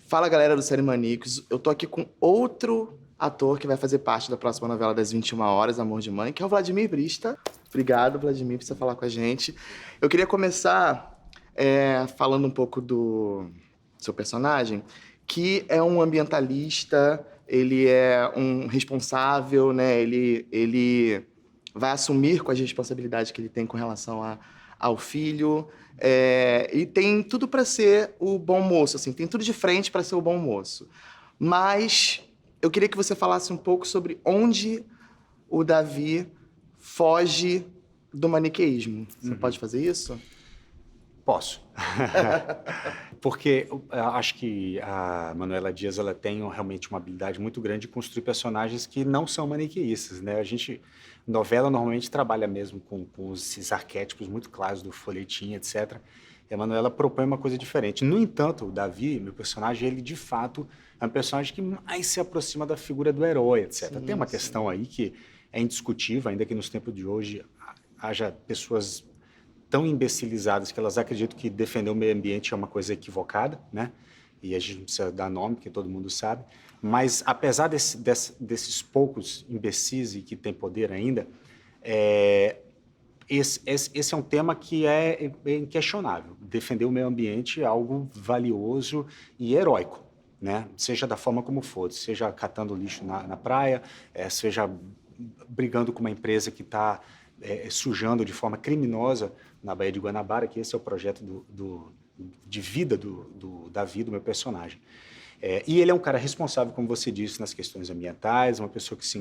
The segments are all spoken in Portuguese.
Fala, galera do Série Maníacos. Eu tô aqui com outro ator que vai fazer parte da próxima novela das 21 horas, Amor de Mãe, que é o Vladimir Brista. Obrigado, Vladimir, por você falar com a gente. Eu queria começar falando um pouco do seu personagem, que é um ambientalista, ele é um responsável, né? Ele vai assumir com as responsabilidades que ele tem com relação ao filho. E tem tudo para ser o bom moço, assim, tem tudo de frente para ser o bom moço. Mas eu queria que você falasse um pouco sobre onde o Davi foge do maniqueísmo. Você pode fazer isso? Posso. Porque eu acho que a Manuela Dias ela tem realmente uma habilidade muito grande de construir personagens que não são maniqueístas, né? Novela normalmente trabalha mesmo com esses arquétipos muito claros do folhetim, etc. E a Manuela propõe uma coisa diferente. No entanto, o Davi, meu personagem, ele de fato é um personagem que mais se aproxima da figura do herói, etc. Tem uma questão aí que é indiscutível, ainda que nos tempos de hoje haja pessoas tão imbecilizadas que elas acreditam que defender o meio ambiente é uma coisa equivocada, né? E a gente não precisa dar nome, porque todo mundo sabe. Mas, apesar desses poucos imbecis e que têm poder ainda, esse é um tema que é inquestionável. Defender o meio ambiente é algo valioso e heróico, né? Seja da forma como for, seja catando lixo na praia, seja brigando com uma empresa que está sujando de forma criminosa na Baía de Guanabara, que esse é o projeto de vida do Davi, do meu personagem. E ele é um cara responsável, como você disse, nas questões ambientais, uma pessoa que se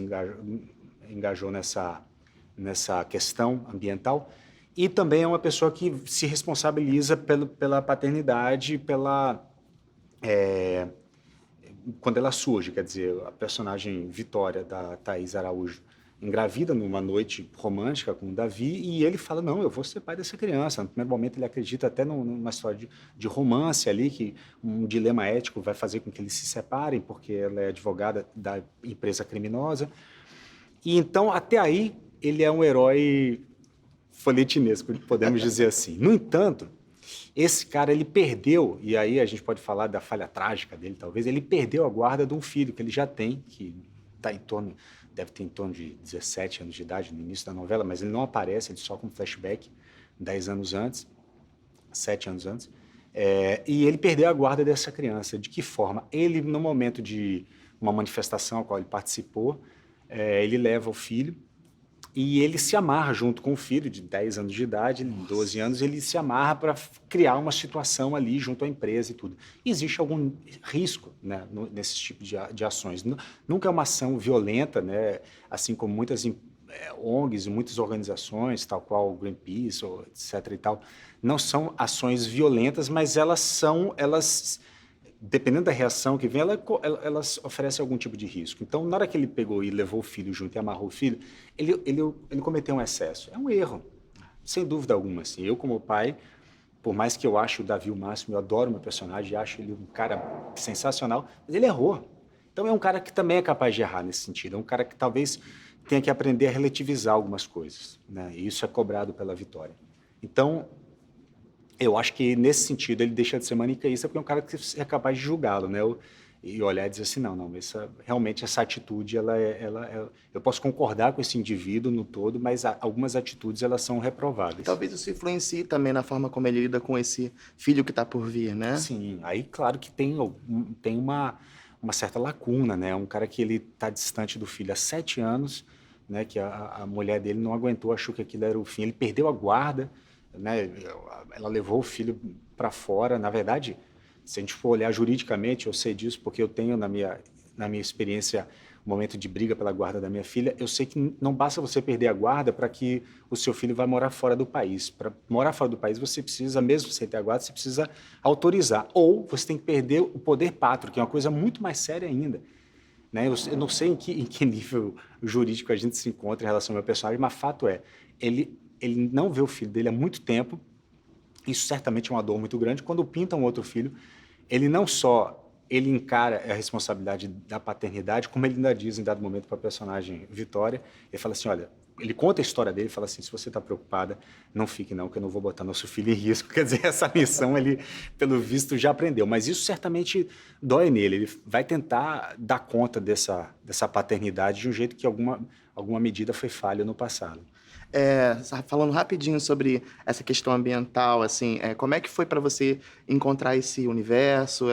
engajou nessa questão ambiental, e também é uma pessoa que se responsabiliza pela paternidade, quando ela surge, quer dizer, a personagem Vitória, da Thaís Araújo, engravida numa noite romântica com o Davi, e ele fala, não, eu vou ser pai dessa criança. No primeiro momento ele acredita até numa história de romance ali, que um dilema ético vai fazer com que eles se separem, porque ela é advogada da empresa criminosa. E então, até aí, ele é um herói folhetinesco, podemos dizer assim. No entanto, esse cara, ele perdeu, e aí a gente pode falar da falha trágica dele, talvez, ele perdeu a guarda de um filho que ele já tem, que está deve ter em torno de 17 anos de idade no início da novela, mas ele não aparece, ele só com flashback 10 anos antes, 7 anos antes, e ele perdeu a guarda dessa criança. De que forma? Ele, no momento de uma manifestação a qual ele participou, ele leva o filho, e ele se amarra junto com o filho de 10 anos de idade, 12 anos, ele se amarra para criar uma situação ali junto à empresa e tudo. Existe algum risco, né, nesse tipo de ações. Nunca é uma ação violenta, né, assim como muitas ONGs e muitas organizações, tal qual o Greenpeace, ou etc. e tal, não são ações violentas, mas elas dependendo da reação que vem, elas oferecem algum tipo de risco. Então, na hora que ele pegou e levou o filho junto e amarrou o filho, ele cometeu um excesso. É um erro, sem dúvida alguma. Assim. Eu, como pai, por mais que eu ache o Davi o máximo, eu adoro meu personagem, acho ele um cara sensacional, mas ele errou. Então, é um cara que também é capaz de errar nesse sentido. É um cara que talvez tenha que aprender a relativizar algumas coisas, né? E isso é cobrado pela Vitória. Então, eu acho que, nesse sentido, ele deixa de ser maniqueísta porque é um cara que é capaz de julgá-lo, né? E olhar e dizer assim, não, realmente essa atitude, eu posso concordar com esse indivíduo no todo, mas algumas atitudes, elas são reprováveis. Talvez isso influencie também na forma como ele lida com esse filho que está por vir, né? Sim, aí claro que tem uma certa lacuna, né? Um cara que ele está distante do filho há 7 anos, né? Que a mulher dele não aguentou, achou que aquilo era o fim, ele perdeu a guarda, né? Ela levou o filho para fora. Na verdade, se a gente for olhar juridicamente, eu sei disso porque eu tenho na minha experiência um momento de briga pela guarda da minha filha. Eu sei que não basta você perder a guarda para que o seu filho vá morar fora do país. Para morar fora do país, você precisa, mesmo sem ter a guarda, você precisa autorizar. Ou você tem que perder o poder pátrio, que é uma coisa muito mais séria ainda. Né? Eu não sei em que nível jurídico a gente se encontra em relação ao meu personagem, mas fato é, ele não vê o filho dele há muito tempo. Isso certamente é uma dor muito grande. Quando pinta um outro filho, ele não só ele encara a responsabilidade da paternidade, como ele ainda diz em dado momento para a personagem Vitória, ele fala assim, olha, ele conta a história dele e fala assim, se você está preocupada, não fique não, que eu não vou botar nosso filho em risco. Quer dizer, essa missão ele, pelo visto, já aprendeu. Mas isso certamente dói nele. Ele vai tentar dar conta dessa paternidade de um jeito que alguma medida foi falha no passado. Falando rapidinho sobre essa questão ambiental, assim, como é que foi para você encontrar esse universo?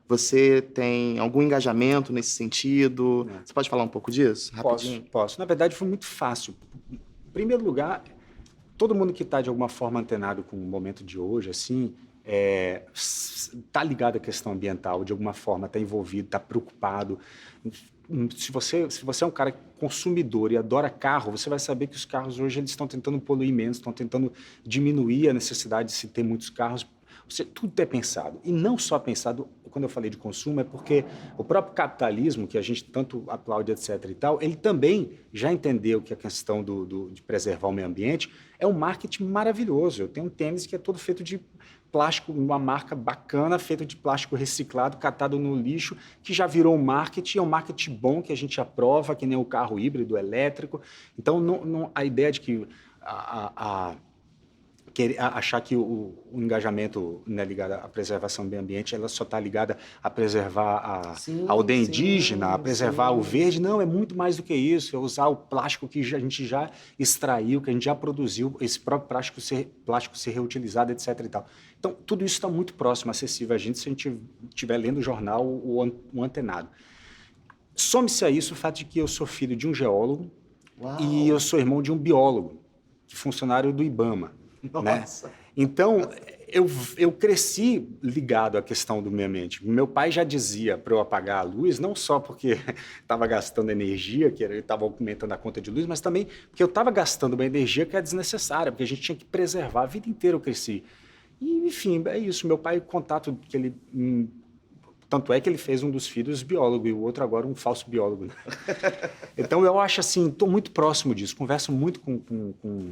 Você tem algum engajamento nesse sentido? Você pode falar um pouco disso, rapidinho? Posso. Na verdade, foi muito fácil. Em primeiro lugar, todo mundo que está de alguma forma antenado com o momento de hoje, assim, está ligado à questão ambiental, de alguma forma, está envolvido, está preocupado. Se você é um cara consumidor e adora carro, você vai saber que os carros hoje eles estão tentando poluir menos, estão tentando diminuir a necessidade de se ter muitos carros. Tudo é pensado. E não só pensado, quando eu falei de consumo, é porque o próprio capitalismo, que a gente tanto aplaude, etc. e tal, ele também já entendeu que a questão de preservar o meio ambiente é um marketing maravilhoso. Eu tenho um tênis que é todo feito de plástico, uma marca bacana, feito de plástico reciclado, catado no lixo, que já virou um marketing, é um marketing bom, que a gente aprova, que nem o carro híbrido, elétrico. Então, a ideia de que achar que o engajamento, né, ligado à preservação do meio ambiente, ela só está ligada a preservar a aldeia indígena, a preservar o verde. Não, é muito mais do que isso. É usar o plástico que a gente já extraiu, que a gente já produziu, esse próprio plástico ser reutilizado, etc. e tal. Então, tudo isso está muito próximo, acessível a gente, se a gente estiver lendo o jornal, o antenado. Some-se a isso o fato de que eu sou filho de um geólogo. Uau. E eu sou irmão de um biólogo, funcionário do IBAMA. Nossa. Né? Então, eu cresci ligado à questão do meio ambiente. Meu pai já dizia para eu apagar a luz, não só porque estava gastando energia, que ele estava aumentando a conta de luz, mas também porque eu estava gastando uma energia que é desnecessária, porque a gente tinha que preservar. A vida inteira eu cresci. E, enfim, é isso. Meu pai, o contato que ele... Tanto é que ele fez um dos filhos biólogo e o outro agora um falso biólogo. Né? Então, eu acho assim, estou muito próximo disso. Converso muito com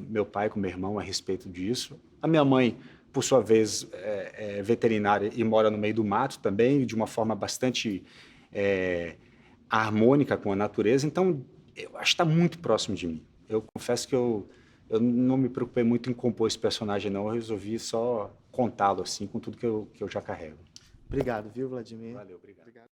meu pai, com meu irmão a respeito disso. A minha mãe, por sua vez, é veterinária e mora no meio do mato também, de uma forma bastante harmônica com a natureza. Então, eu acho que está muito próximo de mim. Eu confesso que eu não me preocupei muito em compor esse personagem, não. Eu resolvi só contá-lo assim, com tudo que eu já carrego. Obrigado, viu, Vladimir? Valeu, obrigado.